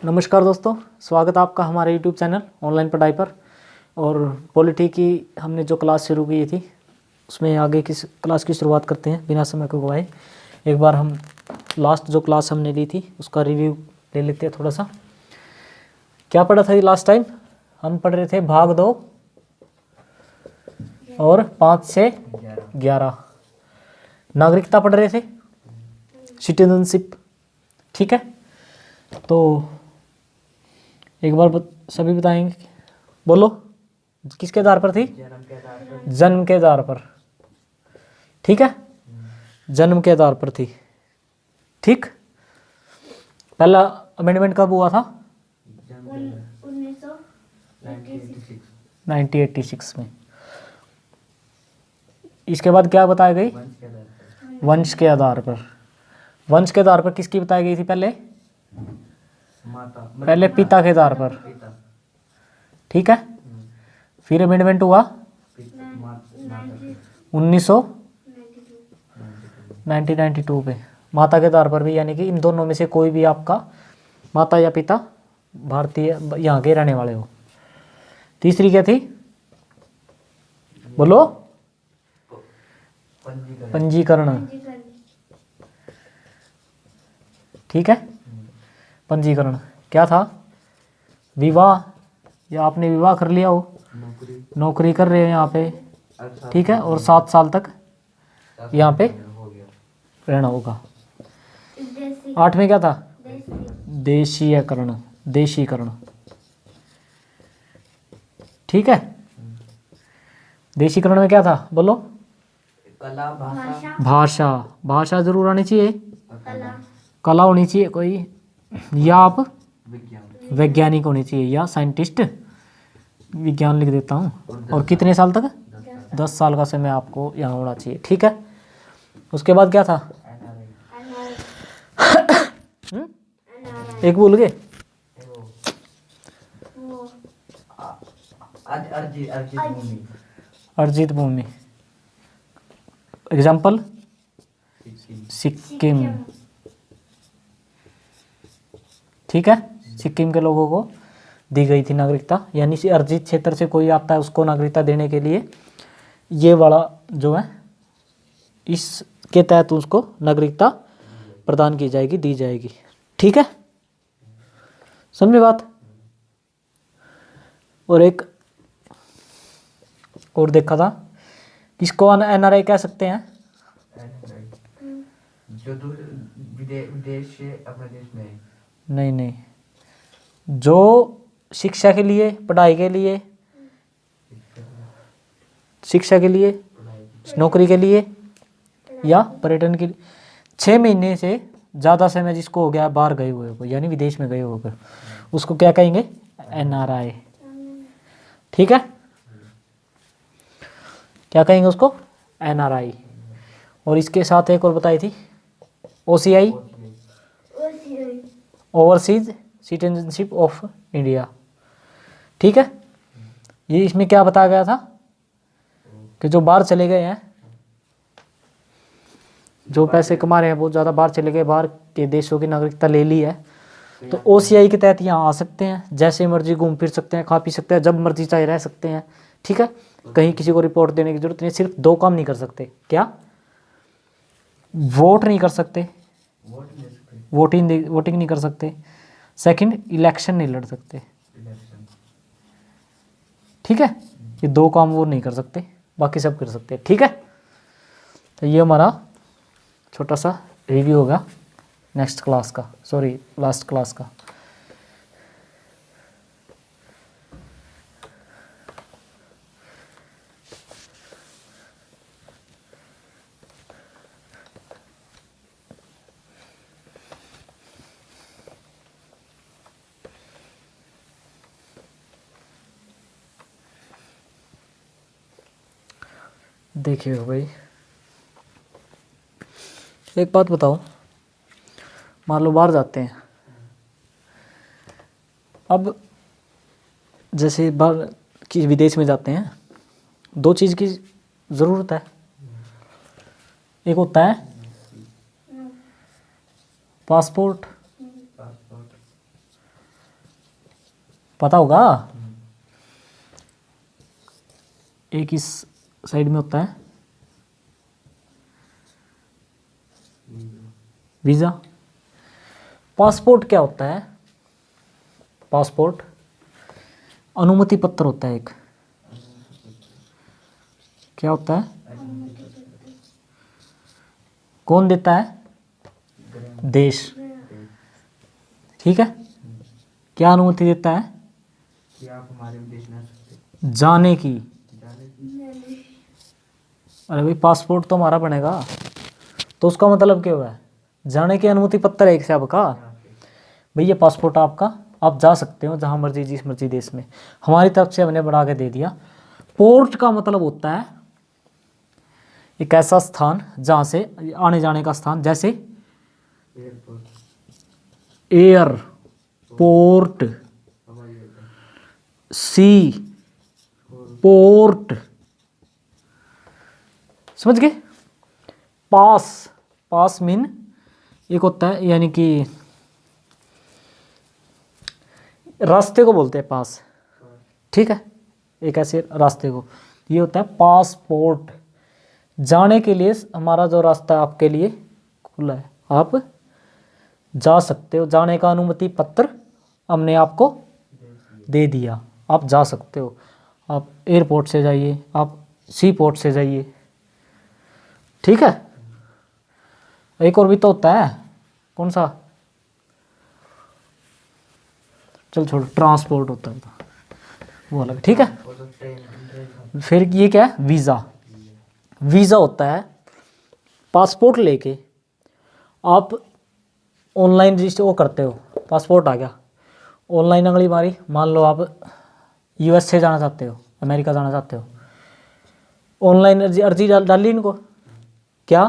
नमस्कार दोस्तों, स्वागत है आपका हमारे यूट्यूब चैनल ऑनलाइन पढ़ाई पर। और पॉलिटी की हमने जो क्लास शुरू की थी उसमें आगे की क्लास की शुरुआत करते हैं बिना समय को गवाए। एक बार हम लास्ट जो क्लास हमने ली थी उसका रिव्यू ले लेते हैं थोड़ा सा। क्या पढ़ा था लास्ट टाइम? हम पढ़ रहे थे भाग 2 और 5 से 11 नागरिकता पढ़ रहे थे, सिटीजनशिप। ठीक है, तो एक बार सभी बताएंगे, बोलो किसके आधार पर थी? जन्म के आधार पर। ठीक है, जन्म के आधार पर थी। ठीक, पहला अमेंडमेंट कब हुआ था? 1986 में। इसके बाद क्या बताई गई? वंश के आधार पर। वंश के आधार पर किसकी बताई गई थी? पहले पिता के आधार पर। ठीक है, फिर अमेंडमेंट हुआ 1992 पे माता के आधार पर भी, यानी कि इन दोनों में से कोई भी आपका माता या पिता भारतीय यहाँ के रहने वाले हो। तीसरी क्या थी? बोलो। पंजीकरण। ठीक है, पंजीकरण क्या था? विवाह, या आपने विवाह कर लिया हो, नौकरी कर रहे हो यहाँ पे, ठीक है, और 7 साल तक यहाँ पे रहना होगा। 8 में क्या था? देशीयकरण, देशीकरण। ठीक है, देशीकरण में क्या था? बोलो। कला, भाषा। भाषा जरूर आनी चाहिए, कला होनी चाहिए कोई, या आप वैज्ञानिक होनी चाहिए, या साइंटिस्ट, विज्ञान लिख देता हूँ। और कितने साल तक? 10 साल का समय आपको यहाँ होना चाहिए। ठीक है, उसके बाद क्या था? एक भूल गए? अर्जित भूमि। एग्जाम्पल सिक्किम। ठीक है, सिक्किम के लोगों को दी गई थी नागरिकता, यानी कि अर्जित क्षेत्र से कोई आता है उसको नागरिकता देने के लिए ये वाला जो है, इसके तहत उसको नागरिकता प्रदान की जाएगी, दी जाएगी। ठीक है, समझे बात? और एक और देखा था, किसको एनआरआई कह सकते हैं? जो विदेश से अपने देश में। नहीं, जो शिक्षा के लिए, पढ़ाई के लिए, शिक्षा के लिए, नौकरी के लिए, या पर्यटन के लिए 6 महीने से ज़्यादा समय जिसको हो गया बाहर गए हुए हो, यानी विदेश में गए होकर, उसको क्या कहेंगे? एनआरआई। ठीक है, क्या कहेंगे उसको? एनआरआई। और इसके साथ एक और बताई थी, OCI, overseas citizenship of India. ठीक है, ये इसमें क्या बताया गया था कि जो बाहर चले गए हैं, जो पैसे कमा रहे हैं बहुत ज़्यादा, बाहर चले गए, बाहर के देशों की नागरिकता ले ली है, तो ओसीआई के तहत यहाँ आ सकते हैं, जैसे मर्जी घूम फिर सकते हैं, खा पी सकते हैं, जब मर्जी चाहे रह सकते हैं। ठीक है, कहीं किसी को रिपोर्ट देने की जरूरत नहीं। सिर्फ 2 काम नहीं कर सकते। क्या? वोट नहीं कर सकते, वोटिंग नहीं कर सकते। सेकंड, इलेक्शन नहीं लड़ सकते। ठीक है, ये 2 काम वो नहीं कर सकते, बाकी सब कर सकते हैं। ठीक है, तो ये हमारा छोटा सा रिव्यू होगा नेक्स्ट क्लास का, सॉरी लास्ट क्लास का। देखिए भाई, एक बात बताओ, मान लो बाहर जाते हैं, अब जैसे बाहर कि विदेश में जाते हैं, 2 चीज़ की ज़रूरत है। एक होता है पासपोर्ट, पता होगा। एक इस साइड में होता है वीज़ा। पासपोर्ट क्या होता है? पासपोर्ट अनुमति पत्र होता है एक। क्या होता है? कौन देता है? देश। ठीक है। क्या अनुमति देता है? कि आप हमारे विदेश में आ सकते हैं। जाने की। जाने की अरे भाई पासपोर्ट तो हमारा बनेगा, तो उसका मतलब क्या हुआ है? जाने की अनुमति पत्र है एक से आपका। भाई ये पासपोर्ट आपका, आप जा सकते हो जहाँ मर्जी, जिस मर्जी देश में। हमारी तरफ से हमने बढ़ा के दे दिया। पोर्ट का मतलब होता है एक ऐसा स्थान जहाँ से आने जाने का स्थान, जैसे एयरपोर्ट, एयरपोर्ट, हवाई अड्डा, सी पोर्ट। समझ गए? पास मीन एक होता है, यानी कि रास्ते को बोलते हैं पास। ठीक है, एक ऐसे रास्ते को, ये होता है पासपोर्ट। जाने के लिए हमारा जो रास्ता आपके लिए खुला है, आप जा सकते हो। जाने का अनुमति पत्र हमने आपको दे दिया, आप जा सकते हो। आप एयरपोर्ट से जाइए, आप सी पोर्ट से जाइए। ठीक है। एक और भी तो होता है, कौन सा? चल छोड़, ट्रांसपोर्ट होता है वो अलग। ठीक है। और तो ट्रेन फिर ये क्या है? वीज़ा। वीज़ा होता है पासपोर्ट लेके आप ऑनलाइन रजिस्टर वो करते हो। पासपोर्ट आ गया, ऑनलाइन अगली बारी मान लो आप USA जाना चाहते हो, अमेरिका जाना चाहते हो, ऑनलाइन अर्जी डाली इनको। क्या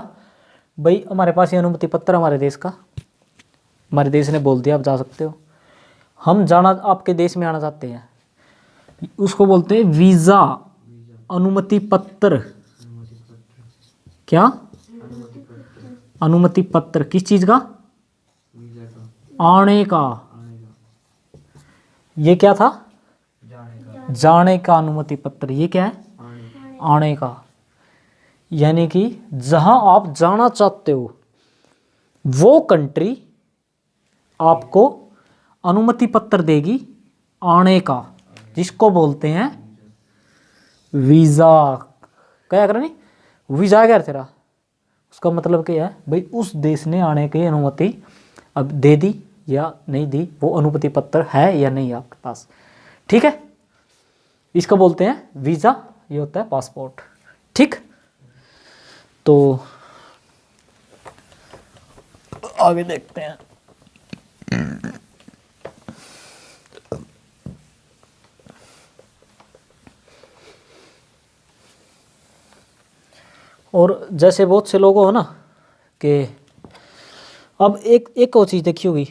भाई हमारे पास ये अनुमति पत्र हमारे देश का, हमारे देश ने बोल दिया आप जा सकते हो। हम जाना आपके देश में आना चाहते हैं, उसको बोलते हैं वीज़ा, अनुमति पत्र। क्या? अनुमति पत्र किस चीज़ का? वीजा का, आने का। आने का, ये क्या था? जाने का, जाने का अनुमति पत्र। ये क्या है? आने का, आने का। यानी कि जहां आप जाना चाहते हो वो कंट्री आपको अनुमति पत्र देगी आने का, जिसको बोलते हैं वीज़ा। क्या कर नहीं? वीज़ा क्या है तेरा? उसका मतलब क्या है भाई? उस देश ने आने की अनुमति अब दे दी या नहीं दी, वो अनुमति पत्र है या नहीं आपके पास। ठीक है, इसको बोलते हैं वीज़ा। ये होता है पासपोर्ट। ठीक, तो आगे देखते हैं। और जैसे बहुत से लोग हो ना कि अब एक और चीज़ देखी होगी,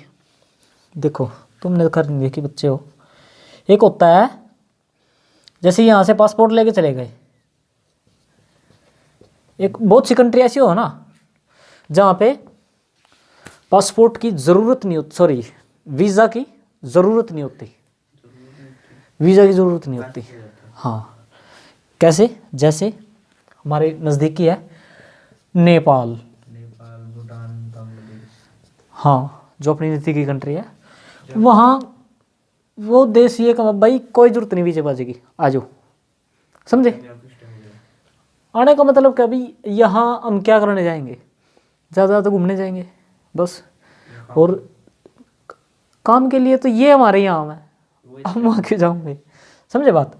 देखो तुमने कर नहीं देखी, बच्चे हो। एक होता है जैसे यहाँ से पासपोर्ट लेके चले गए, एक बहुत सी कंट्री ऐसी हो ना जहाँ पे पासपोर्ट की ज़रूरत नहीं होती, सॉरी वीज़ा की ज़रूरत नहीं होती, वीज़ा की ज़रूरत नहीं होती। हाँ, कैसे? जैसे हमारे नज़दीकी है नेपाल। नेपाल, भूटान, बांग्लादेश। हाँ, जो अपनी नज़दीकी कंट्री है, वहाँ वो देश ये कहा भाई कोई ज़रूरत नहीं वीज़े बाजी की, आ जाओ। समझे? आने का मतलब क्या भाई? यहाँ हम क्या करने जाएंगे? ज़्यादा घूमने जाएंगे बस, और काम के लिए तो ये हमारे यहाँ है, हम वहाँ क्यों जाऊँगे? समझे बात?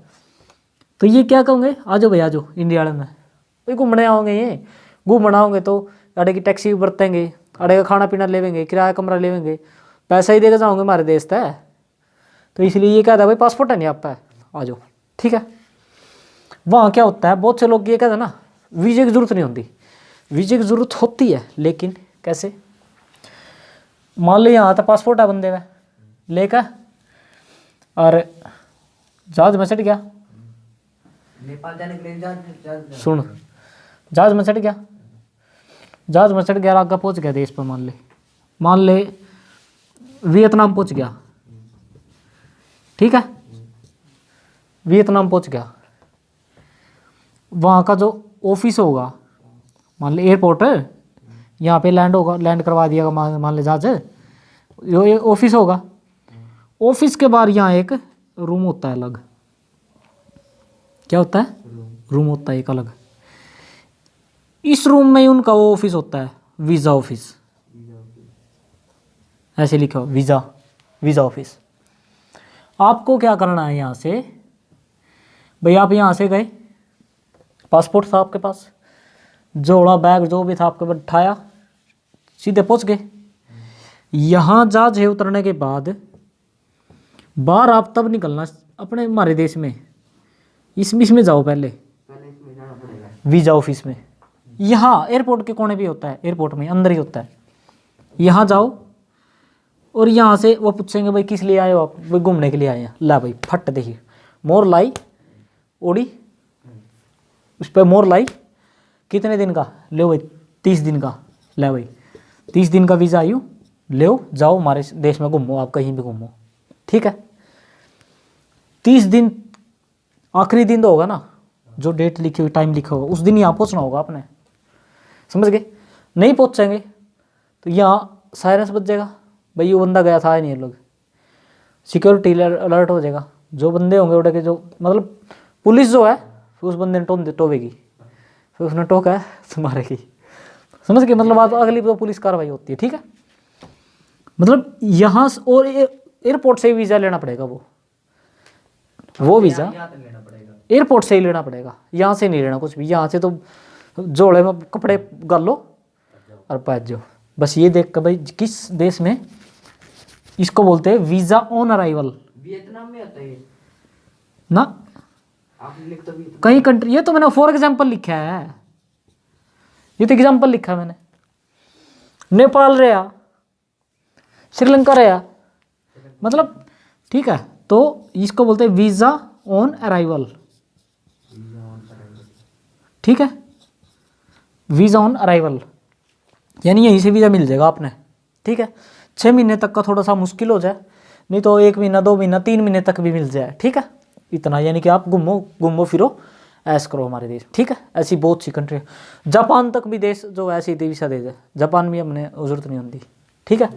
तो ये क्या कहोगे? आ जाओ भाई, आ जाओ इंडिया में भाई, घूमने आओगे। ये घूमना आओगे तो अड़े की टैक्सी बरतेंगे, अड़े का खाना पीना लेवेंगे, किराया कमरा लेवेंगे, पैसा ही देकर जाओगे हमारे देश तय। तो इसलिए ये कहता है भाई पासपोर्ट है नहीं आप पे, आ जाओ। ठीक है। वहाँ क्या होता है, बहुत से लोग ये कहते हैं ना वीज़े की ज़रूरत नहीं होती। वीज़े की ज़रूरत होती है, लेकिन कैसे? मान लो यहाँ था पासपोर्ट है बंदे में लेकर, और जहाज में चढ़ गया, नेपाल जाने के लिए जहाज सुन, जहाज में चढ़ गया, जहाज में चढ़ गया, आगे पहुँच गया देश पर। मान ले वियतनाम पहुँच गया। ठीक है। वियतनाम पहुंच गया, वहाँ का जो ऑफिस होगा, मान लो एयरपोर्ट यहाँ पे लैंड होगा, लैंड करवा दिया मान ले जहाज, ये ऑफिस होगा। ऑफिस के बाहर यहाँ एक रूम होता है अलग। क्या होता है? रूम होता है एक अलग। इस रूम में ही उनका वो ऑफिस होता है, वीज़ा ऑफिस, ऐसे लिखा हो वीज़ा ऑफिस। आपको क्या करना है यहाँ से, भाई आप यहाँ से गए, पासपोर्ट था आपके पास, जोड़ा बैग जो भी था आपके पास उठाया, सीधे पहुँच गए। यहाँ जहाज है उतरने के बाद बाहर आप तब निकलना अपने हमारे देश में, इसमें जाओ पहले इसमें जाना पड़ेगा। वीज़ा ऑफिस में। यहाँ एयरपोर्ट के कोने भी होता है, एयरपोर्ट में अंदर ही होता है। यहाँ जाओ और यहाँ से वो पूछेंगे भाई किस लिए आए हो आप, भाई घूमने के लिए आए हैं। ला भाई फट देखिए, मोर लाई ओड़ी, उस पर मोर लाई, कितने दिन का ले भाई, 30 दिन का। ले भाई 30 दिन का वीज़ा आयु ले, जाओ हमारे देश में घूमो, आप कहीं भी घूमो, ठीक है। 30 दिन आखिरी दिन तो होगा ना, जो डेट लिखी हुई, टाइम लिखा होगा, उस दिन यहाँ पहुँचना होगा आपने, समझ गए। नहीं पहुँचेंगे तो यहाँ साइरेंस बज जाएगा, भाई ये बंदा गया था नहीं, लोग सिक्योरिटी अलर्ट हो जाएगा। जो बंदे होंगे उड़े के, जो मतलब पुलिस जो है फिर उस बंदे ने टोवेगी, फिर उसने टोका है तो मारेगी, समझ गए। मतलब आप अगली तो पुलिस कार्रवाई होती है, ठीक है। मतलब यहाँ और एयरपोर्ट से ही वीज़ा लेना पड़ेगा, वो वीज़ा लेना पड़ेगा, एयरपोर्ट से ही लेना पड़ेगा, यहाँ से नहीं लेना कुछ भी। यहाँ से तो जोड़े में कपड़े गाल लो और पहुँच जाओ। बस ये देख कर भाई किस देश में, इसको बोलते हैं वीज़ा ऑन अराइवल। वियतनाम में आता है ये? ना आपने लिख तो वियतनाम। कई कंट्री, ये तो मैंने फॉर एग्जाम्पल लिखा है, ये तो एग्जाम्पल लिखा है मैंने। नेपाल रहा, श्रीलंका रहा, मतलब ठीक है। तो इसको बोलते हैं वीज़ा ऑन अराइवल, ठीक है। वीज़ा ऑन अराइवल यानी यहीं से वीज़ा मिल जाएगा आपने, ठीक है। 6 महीने तक का थोड़ा सा मुश्किल हो जाए, नहीं तो 1 महीना 2 महीना 3 महीने तक भी मिल जाए, ठीक है। इतना यानी कि आप घूमो फिरो ऐश करो हमारे देश, ठीक है। ऐसी बहुत सी कंट्री, जापान तक भी देश जो ऐसी वीज़ा दे जाए, जापान भी हमने ज़रूरत नहीं होती, ठीक है।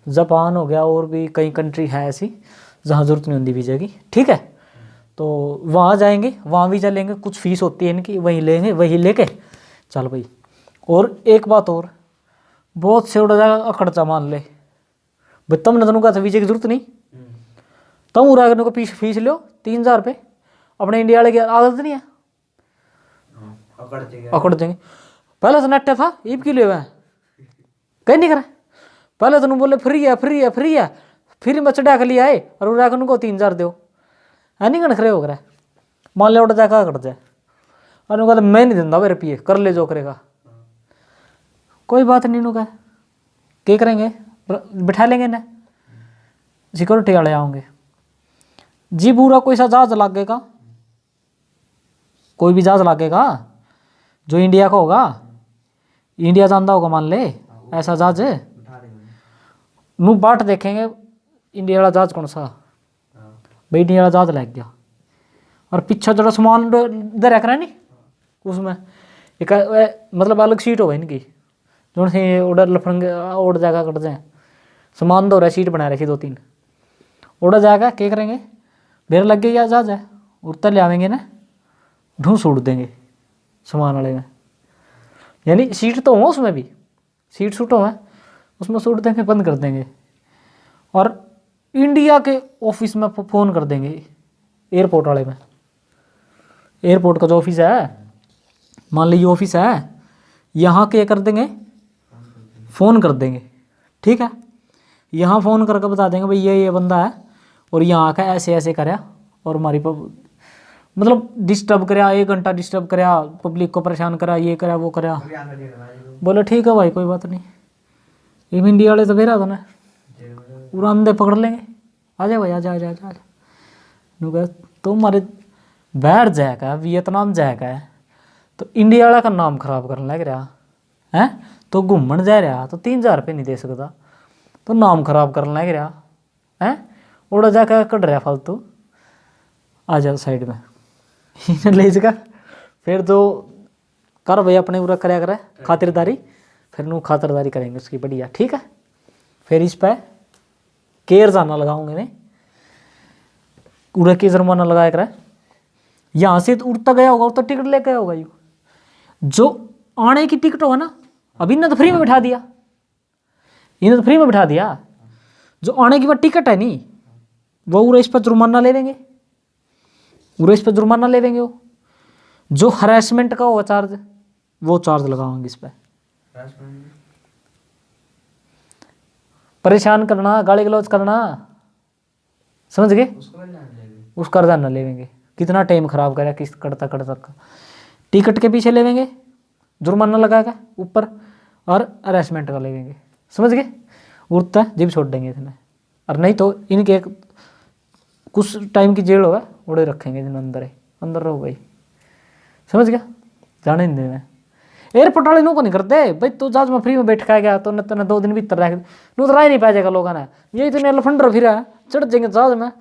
जापान हो गया, और भी कई कंट्री है ऐसी जहाँ ज़रूरत नहीं होती वीज़ा की, ठीक है। तो वहाँ जाएंगे, वहाँ वीज़ा लेंगे, कुछ फीस होती है इनकी, वहीं लेंगे, वहीं लेके चल भाई। और एक बात और, बहुत से उड़ा जाएगा अकड़चा मान ले भाई, तब न का वीज़े की जरूरत नहीं, तब उड़ा को फीस लो 3000 रुपये। अपने इंडिया वाले की आदत नहीं है, अकड़ देंगे। पहले तो नट्टे था, ईब की ले हुआ है, कहीं नहीं करा। पहले तो बोले फ्री है फ्री है फ्री है, फिर मैं चढ़ा के लिए आए और उड़ा को 3000 दो, है नहीं खड़े हो कर। मान ले उड़ा जाएगा कट जाए, और कहता मैं नहीं दिंदा भाई रुपये, कर ले जो करेगा, कोई बात नहीं। नु क्या करेंगे, बिठा लेंगे ना, सिक्योरिटी वाले आओगे जी। पूरा कोई सा जहाज लागेगा, कोई भी जहाज लागेगा जो इंडिया का होगा, इंडिया जानता होगा मान ले, ऐसा जहाज है नू बाट देखेंगे इंडिया वाला जहाज कौन सा, भाई इंडिया वाला जहाज लग गया। और पीछे जरा सामान इधर रख रहा है नहीं, उसमें एक मतलब अलग सीट होगा इनकी, जो से उड़र लफड़ेंगे उड़ जाएगा, कट जाए सामान दो रहा, सीट बना रखी 2-3 उड़ जाएगा। क्या करेंगे, बेर लग गई या जहाज है, उड़ता ले आवेंगे ना, ढूंस उड़ देंगे सामान वाले में। यानी सीट तो हो उसमें भी, सीट सूट हो उसमें से उड़ देंगे, बंद कर देंगे। और इंडिया के ऑफिस में फ़ोन कर देंगे, एयरपोर्ट वाले में, एयरपोर्ट का जो ऑफिस है, मान लीजिए ऑफिस है, यहाँ के कर देंगे, फ़ोन कर देंगे, ठीक है। यहाँ फ़ोन करके बता देंगे भाई ये बंदा है और यहाँ का ऐसे ऐसे कराया, और हमारी मतलब डिस्टर्ब कराया, 1 घंटा डिस्टर्ब कराया, पब्लिक को परेशान करा, ये करा वो करा। बोले ठीक है भाई कोई बात नहीं, ये इंडिया वाले तो बेरा था ना, पूरा अंधे पकड़ लेंगे, आ जाए भाई आ जा तो हमारे बैठ जाएगा, वियतनाम जाएगा तो इंडिया वाला का नाम खराब करने लग रहा है, तो घूमन जा रहा तो 3000 रुपये नहीं दे सकता, तो नाम खराब करने लग रहा है। उड़ा जाकर कट रहा फालतू, आ जाओ साइड में इन्हें ले जाकर फिर जो कर भाई अपने पूरा कराया करे खातिरदारी, फिर नू खातिरदारी करेंगे उसकी बढ़िया, ठीक है। फिर इस पर केयर जाना लगाऊंगे ने, उड़ा के जुर्माना लगाया करे। यहाँ से उड़ता गया होगा तो टिकट लेके होगा यू, जो आने की टिकट होगा ना, अब इन्हें तो फ्री में बिठा दिया, इन्हें तो फ्री में बिठा दिया, जो आने की बात टिकट है नहीं वो उड़ा इस पर जुर्माना ले लेंगे, उड़ा इस पर जुर्माना ले लेंगे। वो जो हरेसमेंट का होगा चार्ज, वो चार्ज लगाएंगे इस पर। परेशान करना, गाली गलौज करना, समझ गए, उसका कर्जा न लेंगे। कितना टाइम खराब करा किस करता करता का, टिकट के पीछे लेंगे जुर्माना लगाएगा ऊपर, और हरेसमेंट का लेंगे, समझ गए। उड़ता जिब छोड़ देंगे इसने, और नहीं तो इनके कुछ टाइम की जेल होगा, उड़े रखेंगे जिन अंदर है, अंदर रहो भाई, समझ गया, जाने नहीं देना। एयरपोर्ट वाले नो को नहीं करते भाई, तू जहाज में फ्री में बैठ के गया तो न 2 दिन भीतर रह नू तो रह नहीं पाएगा लोगों ने, ये इतने लफंडर फिर चढ़ जाएंगे जहाज में,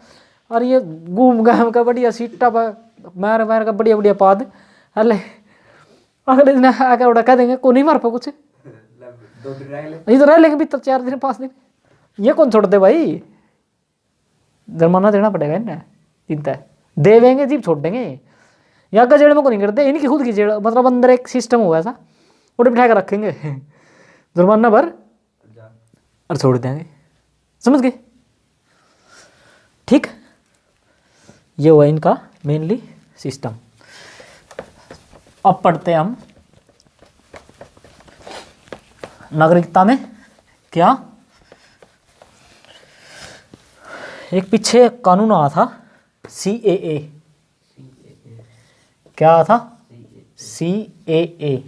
और ये घूम घाम का बढ़िया सीटा पर मार मार का बढ़िया बढ़िया पाद, अले अगले दिन आके उड़ा कह देंगे को नहीं मार पा कुछ, ये तो रह लेंगे भीतर 4 दिन 5 दिन, ये कौन छोड़ दे भाई, जुर्माना देना पड़ेगा इन्हें, चिंता है देवेंगे जीप छोड़ देंगे। यहाँ का जेल में को नहीं करते, इनकी खुद की जेल, मतलब अंदर एक सिस्टम होगा ऐसा, उड़े बिठा कर रखेंगे जुर्माना भर और छोड़ देंगे, समझ गए, ठीक। ये हुआ इनका मेनली सिस्टम। अब पढ़ते हैं हम नागरिकता में क्या, एक पीछे कानून आया था CAA, क्या था CAA,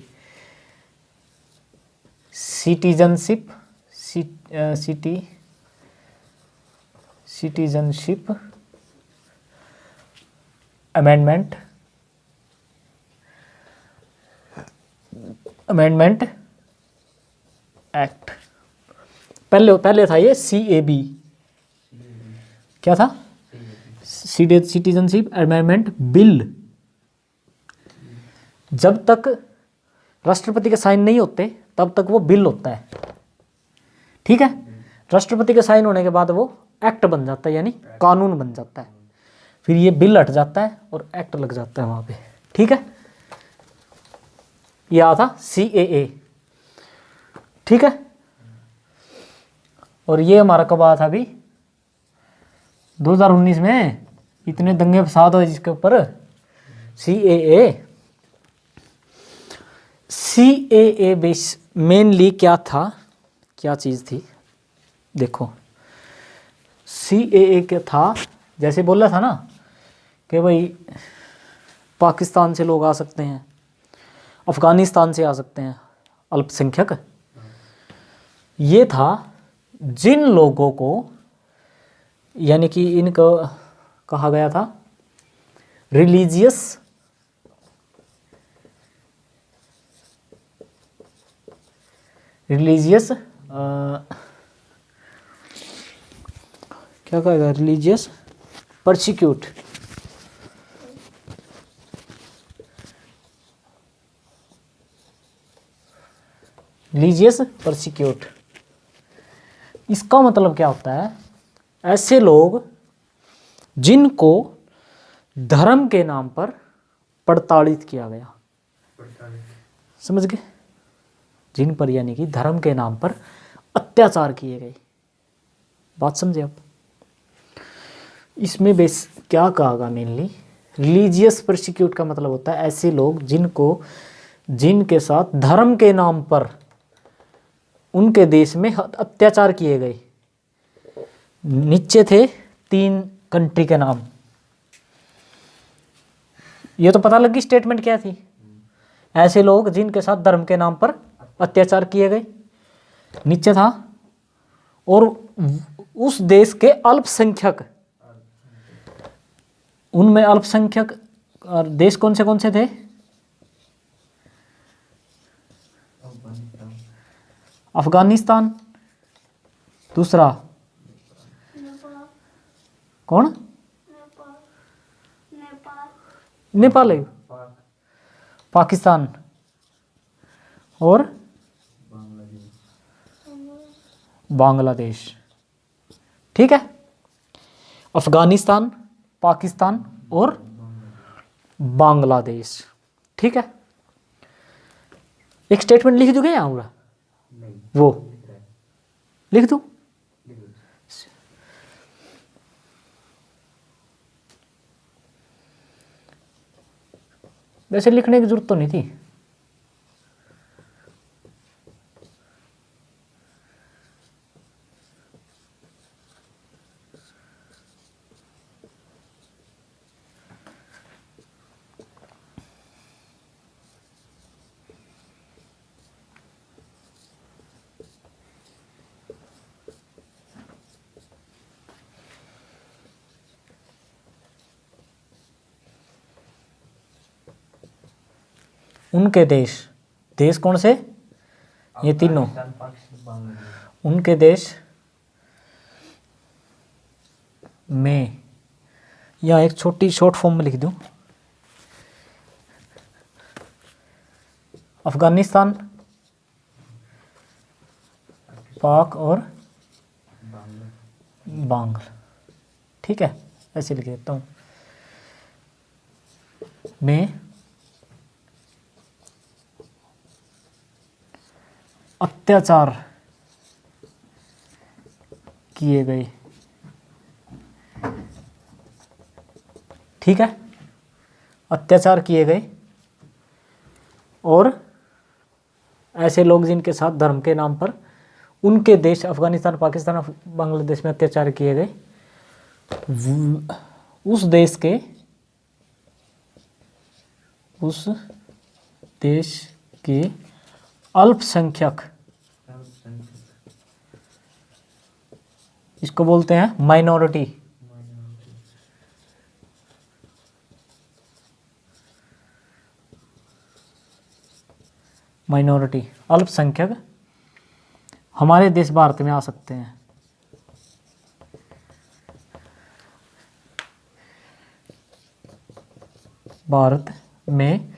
citizenship citizenship amendment act. पहले था ये CAB, क्या था सिटीजनशिप अमेंडमेंट बिल। जब तक राष्ट्रपति के साइन नहीं होते तब तक वो बिल होता है, ठीक है। राष्ट्रपति के साइन होने के बाद वो एक्ट बन जाता है, यानी कानून बन जाता है, फिर ये बिल हट जाता है और एक्ट लग जाता है वहां पे, ठीक है। ये आता CAA, ठीक है। और ये हमारा कब आया था अभी 2019 में, इतने दंगे फसाद हुए जिसके ऊपर, CAA बेस मेनली क्या था, क्या चीज़ थी, देखो CAA क्या था, जैसे बोला था ना कि भाई पाकिस्तान से लोग आ सकते हैं, अफ़गानिस्तान से आ सकते हैं अल्पसंख्यक, ये था जिन लोगों को, यानी कि इनको कहा गया था रिलीजियस क्या कहेगा, रिलीजियस परसिक्यूट, रिलीजियस परसिक्यूट। इसका मतलब क्या होता है, ऐसे लोग जिनको धर्म के नाम पर प्रताड़ित किया गया, समझ गए, जिन पर यानी कि धर्म के नाम पर अत्याचार किए गए, बात समझे आप। इसमें बेस क्या कहा मेनली, रिलीजियस परसिक्यूट का मतलब होता है ऐसे लोग जिनके साथ धर्म के नाम पर उनके देश में अत्याचार किए गए। नीचे थे 3 कंट्री के नाम, ये तो पता लगी स्टेटमेंट क्या थी, ऐसे लोग जिनके साथ धर्म के नाम पर अत्याचार किए गए, नीचे था, और उस देश के अल्पसंख्यक, उनमें अल्पसंख्यक और देश कौन से थे, अफगानिस्तान, दूसरा कौन? नेपाल है। पाक पाकिस्तान और बांग्लादेश बांग्लादेश। ठीक है, अफगानिस्तान, पाकिस्तान और बांग्लादेश। ठीक है, एक स्टेटमेंट लिख दोगे यहाँ पूरा? नहीं वो लिख रहा है लिख दूँ? लिख दो। वैसे लिखने की जरूरत तो नहीं थी। उनके देश, देश कौन से? ये तीनों। अफगानिस्तान, पाकिस्तान, बांग्लादेश। उनके देश में, या एक छोटी शॉर्ट फॉर्म में लिख दूं, अफगानिस्तान, पाक और बांग्ल। ठीक है, ऐसे लिख देता हूँ। में अत्याचार किए गए। ठीक है, अत्याचार किए गए और ऐसे लोग जिनके साथ धर्म के नाम पर उनके देश अफगानिस्तान, पाकिस्तान, बांग्लादेश में अत्याचार किए गए, उस देश के अल्पसंख्यक, इसको बोलते हैं माइनॉरिटी, माइनॉरिटी अल्पसंख्यक हमारे देश भारत में आ सकते हैं। भारत में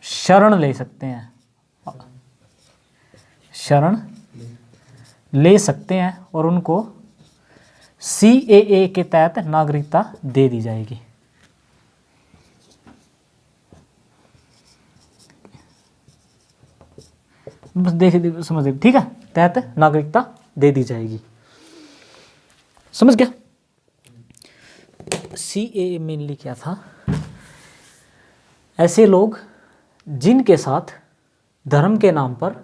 शरण ले सकते हैं, शरण ले सकते हैं और उनको CAA के तहत नागरिकता दे दी जाएगी। बस देख समझ, ठीक है, तहत नागरिकता दे दी जाएगी। समझ गया? CAA मेनली क्या था? ऐसे लोग जिनके साथ धर्म के नाम पर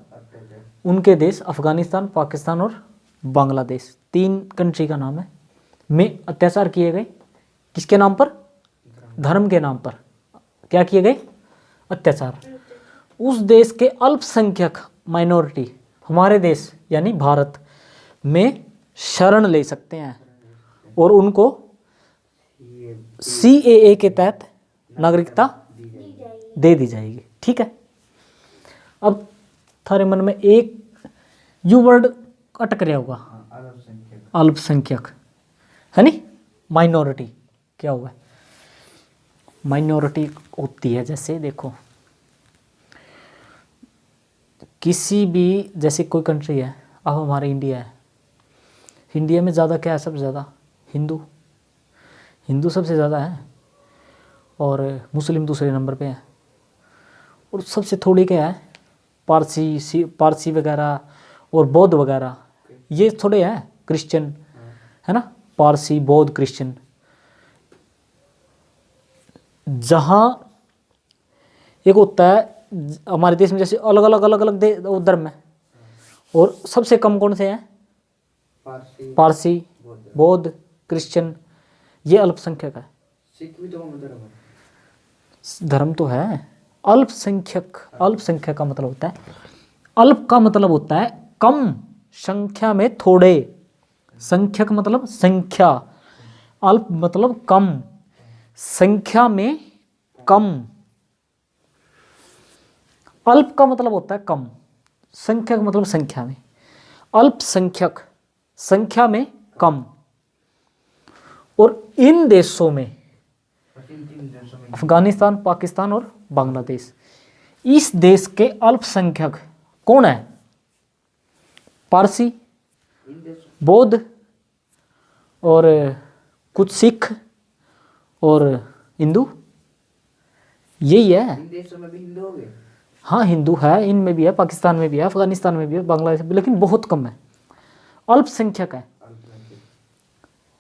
उनके देश अफगानिस्तान, पाकिस्तान और बांग्लादेश, 3 कंट्री का नाम है, में अत्याचार किए गए। किसके नाम पर? धर्म के नाम पर क्या किए गए? अत्याचार। उस देश के अल्पसंख्यक माइनॉरिटी हमारे देश यानी भारत में शरण ले सकते हैं और उनको CAA के तहत नागरिकता दे दी जाएगी। ठीक है, अब थारे मन में एक यू वर्ड अटक रहा होगा, अल्पसंख्यक है नी, माइनॉरिटी क्या हुआ? माइनॉरिटी होती है, जैसे देखो किसी भी, जैसे कोई कंट्री है, अब हमारा इंडिया है, इंडिया में ज़्यादा क्या है? सबसे ज़्यादा हिंदू, हिंदू सबसे ज़्यादा है और मुस्लिम दूसरे नंबर पे है, और सबसे थोड़ी क्या है? पारसी वगैरह और बौद्ध वगैरह, ये थोड़े हैं क्रिश्चियन, है ना, पारसी, बौद्ध, क्रिश्चियन। जहाँ एक होता है हमारे देश में जैसे अलग अलग धर्म है, और सबसे कम कौन से हैं? पारसी, बौद्ध, क्रिश्चियन, ये अल्पसंख्यक है। सिख भी तो धर्म तो है। अल्पसंख्यक, अल्पसंख्यक का मतलब होता है, अल्प का मतलब होता है कम, संख्या में थोड़े, संख्यक मतलब संख्या, अल्प मतलब कम, संख्या में कम। अल्प का मतलब होता है कम, संख्यक मतलब संख्या में, अल्पसंख्यक संख्या में कम। और इन देशों में बस इन 3 देशों में अफगानिस्तान, पाकिस्तान और बांग्लादेश, इस देश के अल्पसंख्यक कौन है? पारसी, इन देशों बौद्ध और कुछ सिख और हिंदू, यही है। इन देशों में भी हिंदू हो गए। हाँ हिंदू है, इनमें भी है, पाकिस्तान में भी है, अफगानिस्तान में भी है, बांग्लादेश में भी, लेकिन बहुत कम है, अल्पसंख्यक है।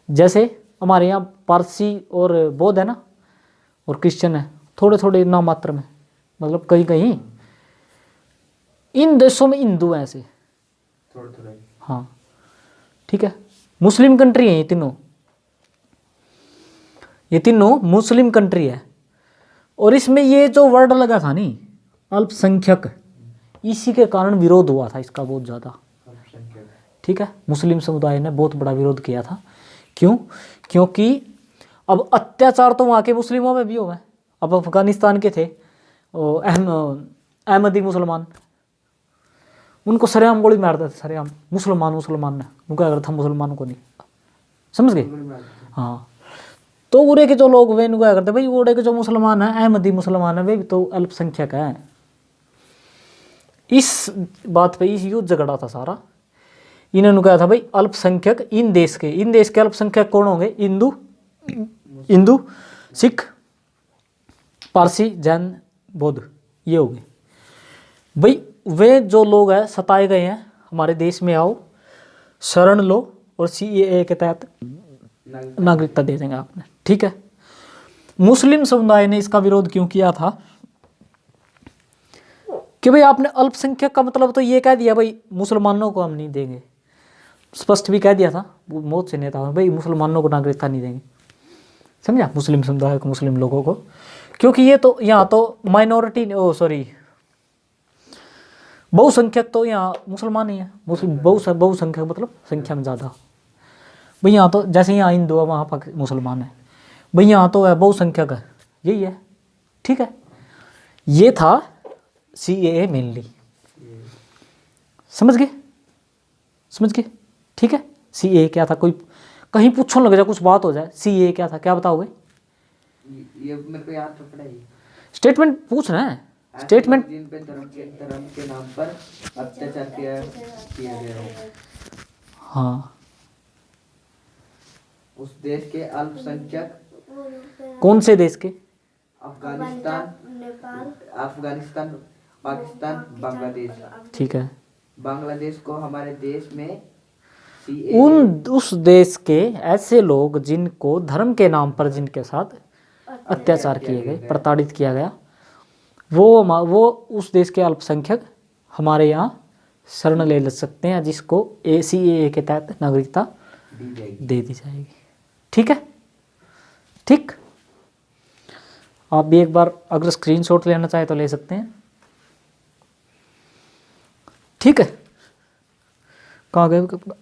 जैसे हमारे यहाँ पारसी और बौद्ध है ना, और क्रिश्चियन है, थोड़े थोड़े नाम मात्र में, मतलब कहीं कहीं। इन देशों में हिंदू हैं ऐसे, थोड़े थोड़े। हाँ ठीक है। मुस्लिम कंट्री है ये तीनों मुस्लिम कंट्री है। और इसमें ये जो वर्ड लगा था नहीं, अल्पसंख्यक, इसी के कारण विरोध हुआ था इसका बहुत ज़्यादा। अल्पसंख्यक। ठीक है, मुस्लिम समुदाय ने बहुत बड़ा विरोध किया था। क्यों? क्योंकि अब अत्याचार तो वहाँ के मुस्लिमों में भी हुआ है। अब अफगानिस्तान के थे अहमदी मुसलमान, उनको सरेआम गोली मारते थे, सरेआम मुसलमान ने, उनको अगर था मुसलमानों को नहीं, समझ गए? हाँ, तो उड़े के जो लोग वे इनको क्या करते भाई, उड़े के जो मुसलमान है, अहमदी मुसलमान है, वे भी तो अल्पसंख्यक है। इस बात पे इस युद्ध झगड़ा था सारा। इन्होंने कहा था भाई अल्पसंख्यक इन देश के अल्पसंख्यक कौन होंगे? हिंदू, सिख, पारसी, जैन, बौद्ध, ये हो गए भाई। वे जो लोग हैं सताए गए हैं, हमारे देश में आओ, शरण लो और CAA के तहत नागरिकता दे देंगे आपने। ठीक है, मुस्लिम समुदाय ने इसका विरोध क्यों किया था कि भाई आपने अल्पसंख्यक का मतलब तो ये कह दिया भाई मुसलमानों को हम नहीं देंगे, स्पष्ट भी कह दिया था बहुत से नेताओं ने, भाई मुसलमानों को नागरिकता नहीं देंगे, समझा? मुस्लिम समुदाय को, मुस्लिम लोगों को, क्योंकि ये तो यहाँ तो माइनॉरिटी, बहुसंख्यक तो यहाँ मुसलमान ही है, मुस्लिम बहुसंख्यक मतलब संख्या में ज़्यादा। भाई यहाँ तो जैसे यहाँ हिंदू है, वहाँ मुसलमान है, भाई यहाँ तो है बहुसंख्यक है, यही है। ठीक है, ये था CAA मेनली, समझ गए? ठीक है, CAA क्या था? कोई कहीं पूछो लग जाए, कुछ बात हो जाए, CAA क्या था, क्या बताओगे? ये मेरे को याद तो पड़ा ही। स्टेटमेंट पूछ रहे हैं, स्टेटमेंट। जिन पे धर्म के नाम पर अत्याचार किया गया हो, हाँ, उस देश के अल्पसंख्यक, कौन से देश के? अफगानिस्तान, पाकिस्तान, बांग्लादेश। ठीक है, बांग्लादेश को हमारे देश में उस देश के ऐसे लोग जिनको धर्म के नाम पर जिनके साथ अत्याचार किए गए, प्रताड़ित किया गया, वो उस देश के अल्पसंख्यक हमारे यहाँ शरण ले सकते हैं, जिसको CAA के तहत नागरिकता दे दी जाएगी। ठीक है, ठीक। आप भी एक बार अगर स्क्रीनशॉट लेना चाहें तो ले सकते हैं। ठीक है, कहाँ गए कपड़ा?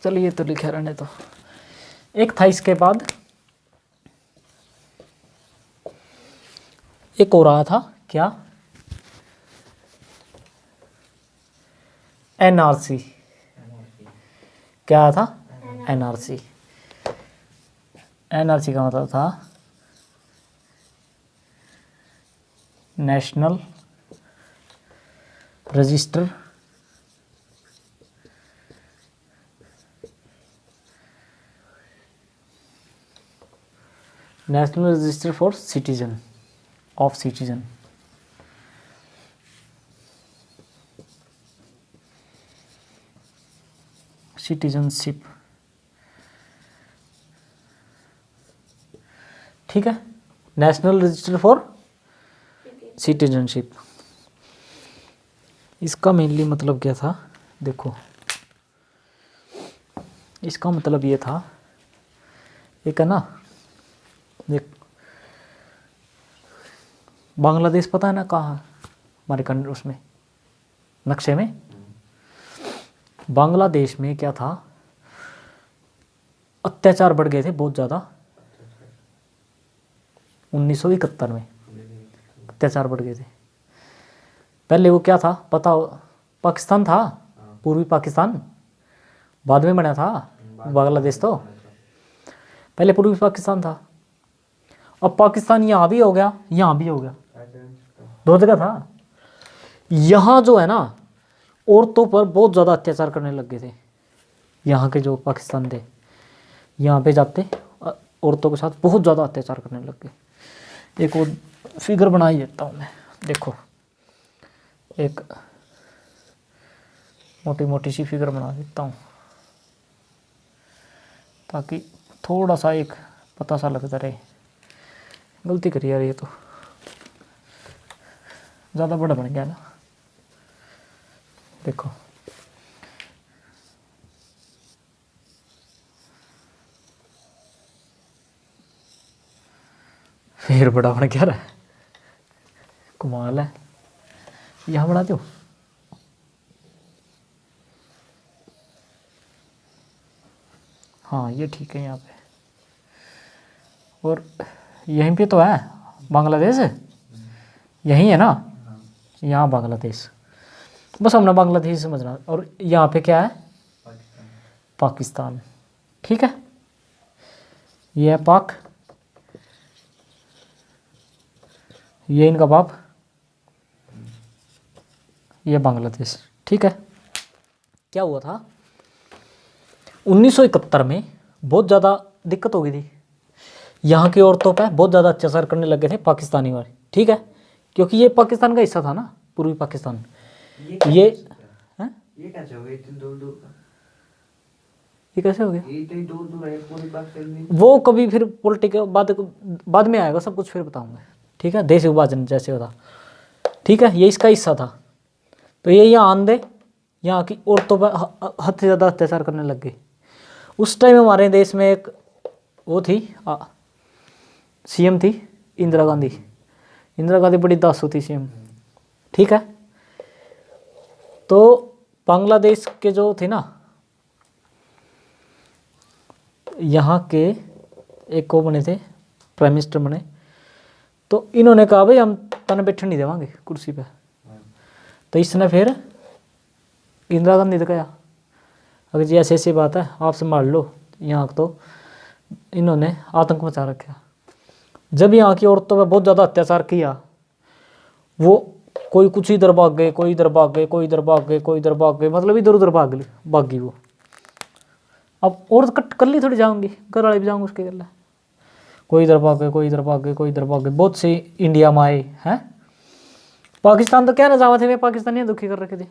चलिए तो लिखे रहने तो। एक था, इसके बाद एक हो रहा था क्या? NRC। क्या था? NRC का मतलब था national register for citizen of citizen. Citizenship, ठीक है, नेशनल रजिस्टर फॉर सिटीजनशिप। इसका मेनली मतलब क्या था? देखो, इसका मतलब ये था, एक है ना, देख बांग्लादेश पता है ना कहाँ है हमारे कंट्री, उसमें नक्शे में। बांग्लादेश में क्या था, अत्याचार बढ़ गए थे बहुत ज़्यादा 1971 में, अत्याचार बढ़ गए थे। पहले वो क्या था पता, पाकिस्तान था, पूर्वी पाकिस्तान, बाद में बना था बांग्लादेश। तो पहले पूर्वी पाकिस्तान था, अब पाकिस्तान यहाँ भी हो गया, यहाँ भी हो गया, दो जगह था। यहाँ जो है ना औरतों पर बहुत ज़्यादा अत्याचार करने लग गए थे। यहाँ के जो पाकिस्तान थे यहाँ पे जाते औरतों के साथ बहुत ज़्यादा अत्याचार करने लग गए। एक वो फिगर बना ही देता हूँ मैं, देखो एक मोटी मोटी सी फिगर बना देता हूँ ताकि थोड़ा सा एक पता सा लगता रहे। गलती करी यार, ये तो ज़्यादा बड़ा बन गया ना। देखो फिर बड़ा बन गया रहा है, कमाल है। यहाँ बना दो, हाँ ये ठीक है यहाँ पे। और यहीं पे तो है बांग्लादेश, यहीं है ना, यहाँ बांग्लादेश, बस हमने बांग्लादेश समझना। और यहाँ पे क्या है, पाकिस्तान, ठीक है। ये है पाक, ये इनका बाप, ये बांग्लादेश, ठीक है। क्या हुआ था 1971 में, बहुत ज़्यादा दिक्कत हो गई थी। यहाँ की औरतों पे बहुत ज़्यादा अत्याचार करने लगे थे पाकिस्तानी वाले, ठीक है, क्योंकि ये पाकिस्तान का हिस्सा था ना, पूर्वी पाकिस्तान। ये हैं, ये कैसे हो गया इतनी दूर दूर का? ये कैसे हो गया? ये इतनी दूर दूर है पूरी पाकिस्तान में। वो कभी फिर पॉलिटिकल बाद में आएगा, सब कुछ फिर बताऊंगा, ठीक है। देश विभाजन जैसे होता, ठीक है, ये इसका हिस्सा था। तो ये यहाँ आंधे यहाँ की औरतों पर हद से ज़्यादा अत्याचार करने लग गए। उस टाइम हमारे देश में एक वो थी सीएम थी इंदिरा गांधी। इंदिरा गांधी बड़ी दासू थी सीएम, ठीक है। तो बांग्लादेश के जो थे ना, यहाँ के एक को बने थे, प्राइम मिनिस्टर बने। तो इन्होंने कहा भाई हम तने बैठने नहीं देवांगे कुर्सी पे। तो इसने फिर इंदिरा गांधी ने कहा अगर जी ऐसी ऐसी बात है आप संभाल लो, यहाँ तो इन्होंने आतंक मचा रखा। जब यहाँ की औरतों पर बहुत ज़्यादा अत्याचार किया, वो कोई कुछ इधर भाग गए, कोई इधर भाग गए, कोई इधर भाग गए, कोई इधर भाग गए, मतलब इधर उधर भाग गई वो। अब औरत कट कर ली थोड़ी जाऊंगी, घर वाले भी जाऊंगे उसके कर, कोई इधर भाग गए, कोई इधर भाग गए, कोई इधर भाग गए। बहुत से इंडिया में आए हैं, पाकिस्तान तो क्या ना जावा थे, वे पाकिस्तानी दुखी कर रखे थे,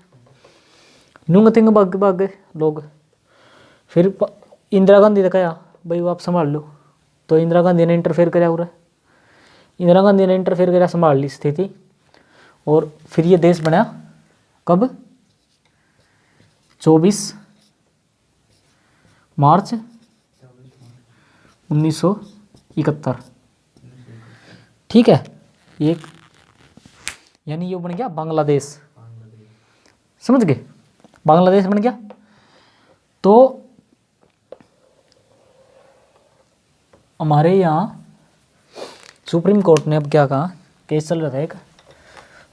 नूंग तिंग भाग गए लोग। फिर इंदिरा गांधी ने कहा भाई वो आप संभाल लो। तो इंदिरा गांधी ने इंटरफेयर कराया पूरा, इंदिरा गांधी ने इंटरफेयर कराया, संभाल ली स्थिति। और फिर ये देश बना कब, 24 मार्च 1971, ठीक है। ये यानी ये बन गया बांग्लादेश, समझ गए, बांग्लादेश बन गया। तो हमारे यहाँ सुप्रीम कोर्ट ने अब क्या कहा, केस चल रहा था एक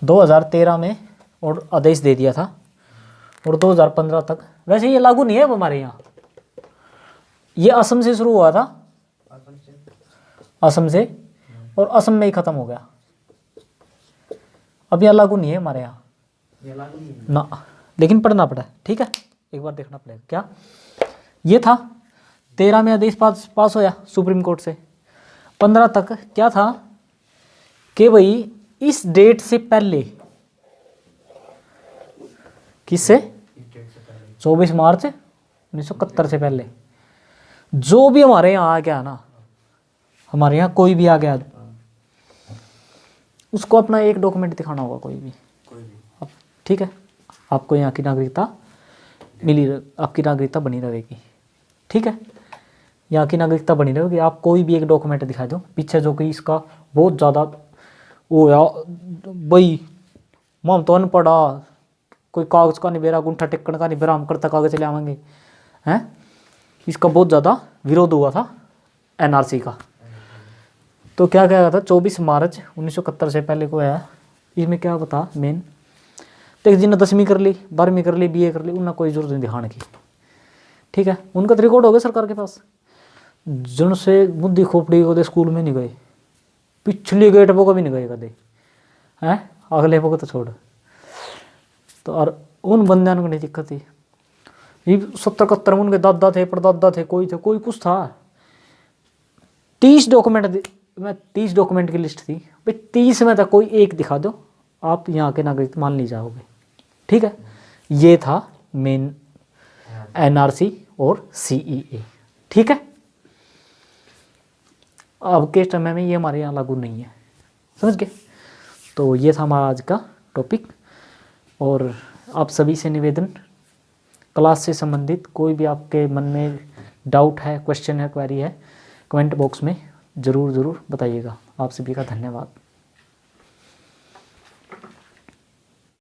2013 में, और आदेश दे दिया था, और 2015 तक। वैसे ये लागू नहीं है अब हमारे यहाँ, ये असम से शुरू हुआ था, असम से, और असम में ही ख़त्म हो गया। अब यहाँ लागू नहीं है हमारे यहाँ ना, लेकिन पढ़ना पड़ा, ठीक है, एक बार देखना पड़ेगा। क्या ये था 13 में आदेश पास होया सुप्रीम कोर्ट से, 15 तक क्या था कि भाई इस डेट से पहले, किससे, 24 मार्च 1971 से पहले जो भी हमारे यहाँ आ गया ना, हमारे यहाँ कोई भी आ गया, उसको अपना एक डॉक्यूमेंट दिखाना होगा, कोई भी, ठीक है। आपको यहाँ की नागरिकता मिली, आपकी नागरिकता बनी रहेगी, ठीक है, यहाँ की नागरिकता बनी रहेगी। आप कोई भी एक डॉक्यूमेंट दिखा दो पीछे, जो कि इसका बहुत ज़्यादा वो यार भाई मम तो अनपढ़ा, कोई कागज का नहीं बेरा, गुंठा टिक्कण का नहीं बेरा, हम करता कागज ले आवेंगे हैं। इसका बहुत ज़्यादा विरोध हुआ था एनआरसी का। तो क्या क्या था 24 मार्च 1971 से पहले को है। इसमें क्या बता मेन देख, जिन्हें 10वीं कर ली, 12वीं कर ली, बीए कर ली, उन्हें कोई जरूरत नहीं दिखाने की, ठीक है। उनका तो रिकॉर्ड हो गया सरकार के पास। जिनसे बुद्धि खोपड़ी को स्कूल में नहीं गए, पिछली गेट वो कभी नहीं गए कदे हैं, अगले वो तो छोड़। तो और उन बंदियां को नहीं दिक्कत थी। ये 70-71 में उनके दादा थे, परदादा थे, कोई कुछ था। 30 डॉक्यूमेंट मैं 30 डॉक्यूमेंट की लिस्ट थी भाई, 30 में था कोई एक दिखा दो आप यहाँ के नागरिक मान ली जाओगे, ठीक है। ये था मेन एनआरसी और सीईए, ठीक है। अब के समय में ये हमारे यहाँ लागू नहीं है, समझ गए। तो ये था हमारा आज का टॉपिक। और आप सभी से निवेदन, क्लास से संबंधित कोई भी आपके मन में डाउट है, क्वेश्चन है, क्वेरी है, कमेंट बॉक्स में ज़रूर बताइएगा। आप सभी का धन्यवाद।